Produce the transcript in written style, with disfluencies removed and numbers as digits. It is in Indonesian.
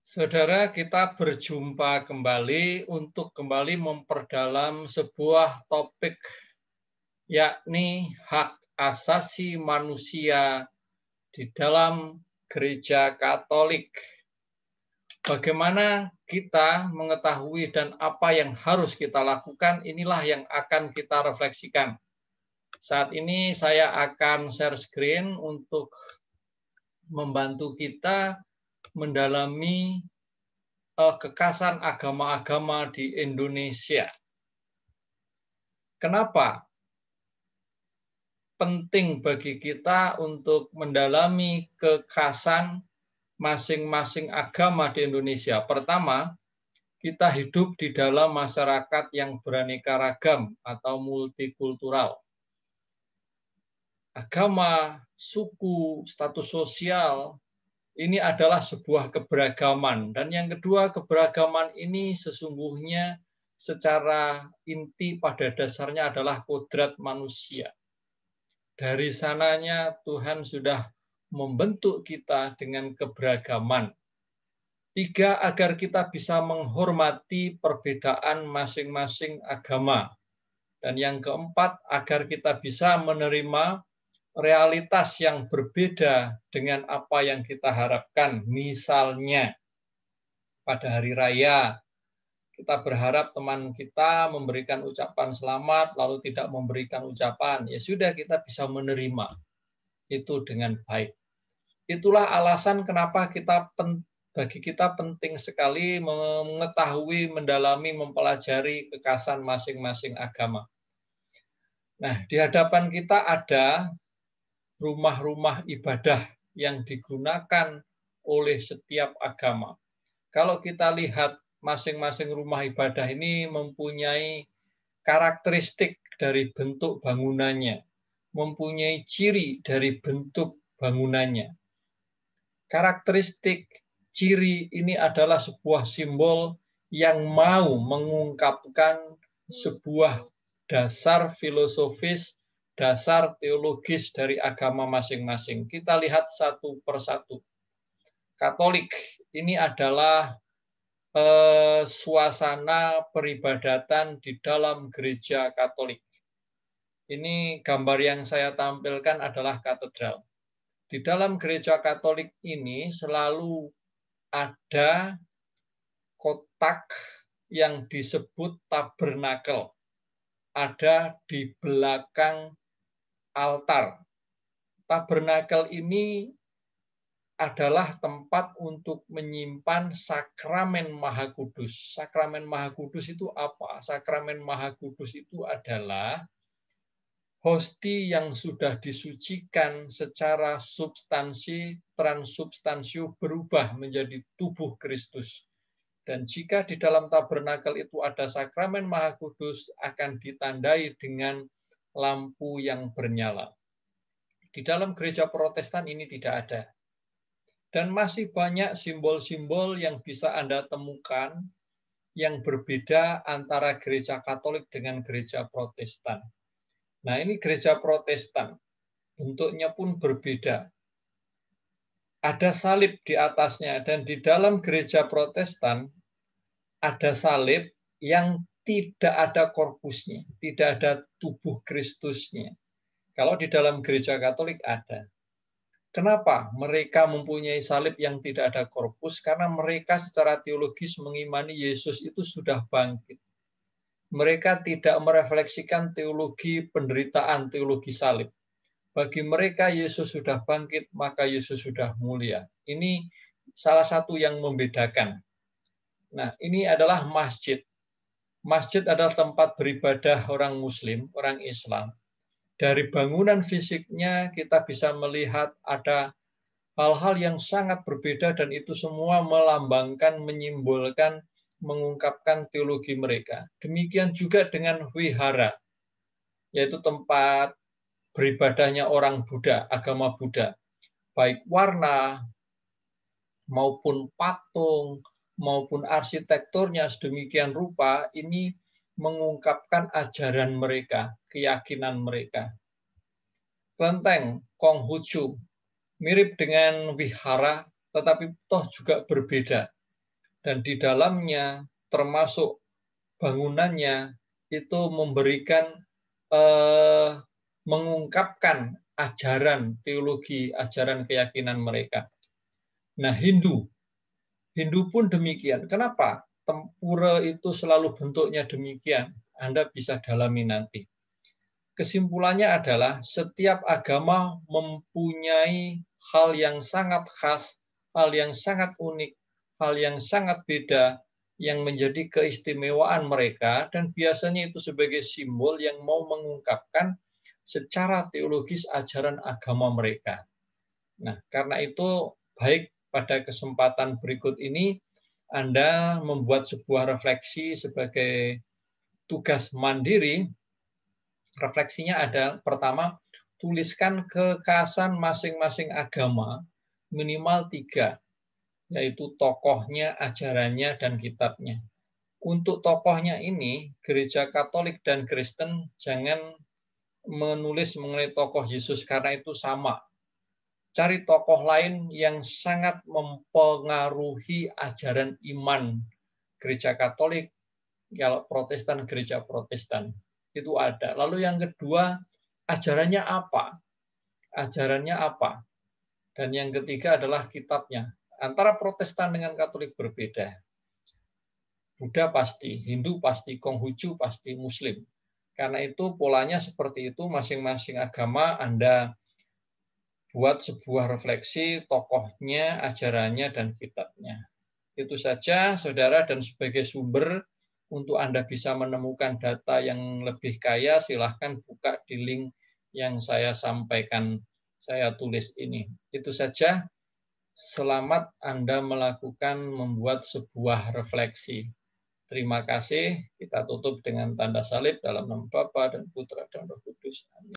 Saudara, kita berjumpa kembali untuk kembali memperdalam sebuah topik, yakni hak asasi manusia di dalam Gereja Katolik. Bagaimana kita mengetahui dan apa yang harus kita lakukan, inilah yang akan kita refleksikan. Saat ini saya akan share screen untuk membantu kita mendalami kekasan agama-agama di Indonesia. Kenapa penting bagi kita untuk mendalami kekasan masing-masing agama di Indonesia? Pertama, kita hidup di dalam masyarakat yang beraneka ragam atau multikultural. Agama, suku, status sosial, ini adalah sebuah keberagaman. Dan yang kedua, keberagaman ini sesungguhnya secara inti pada dasarnya adalah kodrat manusia. Dari sananya Tuhan sudah membentuk kita dengan keberagaman. 3, agar kita bisa menghormati perbedaan masing-masing agama. Dan yang keempat, agar kita bisa menerima realitas yang berbeda dengan apa yang kita harapkan. Misalnya, pada hari raya, kita berharap teman kita memberikan ucapan selamat, lalu tidak memberikan ucapan. Ya sudah, kita bisa menerima itu dengan baik. Itulah alasan kenapa bagi kita penting sekali mengetahui, mendalami, mempelajari kekasan masing-masing agama. Nah, di hadapan kita ada rumah-rumah ibadah yang digunakan oleh setiap agama. Kalau kita lihat masing-masing rumah ibadah ini mempunyai karakteristik dari bentuk bangunannya, mempunyai ciri dari bentuk bangunannya. Karakteristik ciri ini adalah sebuah simbol yang mau mengungkapkan sebuah dasar filosofis, dasar teologis dari agama masing-masing. Kita lihat satu persatu. Katolik ini adalah suasana peribadatan di dalam gereja Katolik. Ini gambar yang saya tampilkan adalah katedral. Di dalam gereja Katolik ini selalu ada kotak yang disebut tabernakel. Ada di belakang altar. Tabernakel ini adalah tempat untuk menyimpan sakramen Maha Kudus. Sakramen Maha Kudus itu apa? Sakramen Maha Kudus itu adalah hosti yang sudah disucikan secara substansi, transubstansio berubah menjadi tubuh Kristus. Dan jika di dalam tabernakel itu ada sakramen Maha Kudus, akan ditandai dengan lampu yang bernyala. Di dalam gereja Protestan ini tidak ada. Dan masih banyak simbol-simbol yang bisa Anda temukan yang berbeda antara gereja Katolik dengan gereja Protestan. Nah, ini gereja Protestan. Bentuknya pun berbeda. Ada salib di atasnya, dan di dalam gereja Protestan ada salib yang tidak ada korpusnya, tidak ada tubuh Kristusnya. Kalau di dalam gereja Katolik ada. Kenapa mereka mempunyai salib yang tidak ada korpus? Karena mereka secara teologis mengimani Yesus itu sudah bangkit. Mereka tidak merefleksikan teologi penderitaan, teologi salib. Bagi mereka Yesus sudah bangkit, maka Yesus sudah mulia. Ini salah satu yang membedakan. Nah, ini adalah masjid. Masjid adalah tempat beribadah orang Muslim, orang Islam. Dari bangunan fisiknya kita bisa melihat ada hal-hal yang sangat berbeda, dan itu semua melambangkan, menyimbolkan, mengungkapkan teologi mereka. Demikian juga dengan wihara, yaitu tempat beribadahnya orang Buddha, agama Buddha. Baik warna, maupun patung, maupun arsitekturnya sedemikian rupa, ini mengungkapkan ajaran mereka, keyakinan mereka. Kelenteng Konghucu mirip dengan wihara, tetapi toh juga berbeda. Dan di dalamnya, termasuk bangunannya, itu memberikan mengungkapkan ajaran teologi, ajaran keyakinan mereka. Nah, Hindu pun demikian. Kenapa? Tempura itu selalu bentuknya demikian. Anda bisa dalami nanti. Kesimpulannya adalah setiap agama mempunyai hal yang sangat khas, hal yang sangat unik, hal yang sangat beda, yang menjadi keistimewaan mereka, dan biasanya itu sebagai simbol yang mau mengungkapkan secara teologis ajaran agama mereka. Nah, karena itu baik pada kesempatan berikut ini Anda membuat sebuah refleksi sebagai tugas mandiri. Refleksinya ada, pertama, tuliskan kekhasan masing-masing agama minimal 3, yaitu tokohnya, ajarannya, dan kitabnya. Untuk tokohnya ini, Gereja Katolik dan Kristen jangan menulis mengenai tokoh Yesus karena itu sama. Cari tokoh lain yang sangat mempengaruhi ajaran iman Gereja Katolik, kalau Protestan, Gereja Protestan. Itu ada. Lalu yang kedua, ajarannya apa? Ajarannya apa? Dan yang ketiga adalah kitabnya. Antara Protestan dengan Katolik berbeda. Buddha pasti, Hindu pasti, Konghucu pasti, Muslim. Karena itu polanya seperti itu, masing-masing agama Anda buat sebuah refleksi tokohnya, ajarannya, dan kitabnya. Itu saja, saudara, dan sebagai sumber untuk Anda bisa menemukan data yang lebih kaya, silahkan buka di link yang saya sampaikan, saya tulis ini. Itu saja, selamat Anda melakukan membuat sebuah refleksi. Terima kasih, kita tutup dengan tanda salib dalam nama Bapa dan Putra dan Roh Kudus. Amin.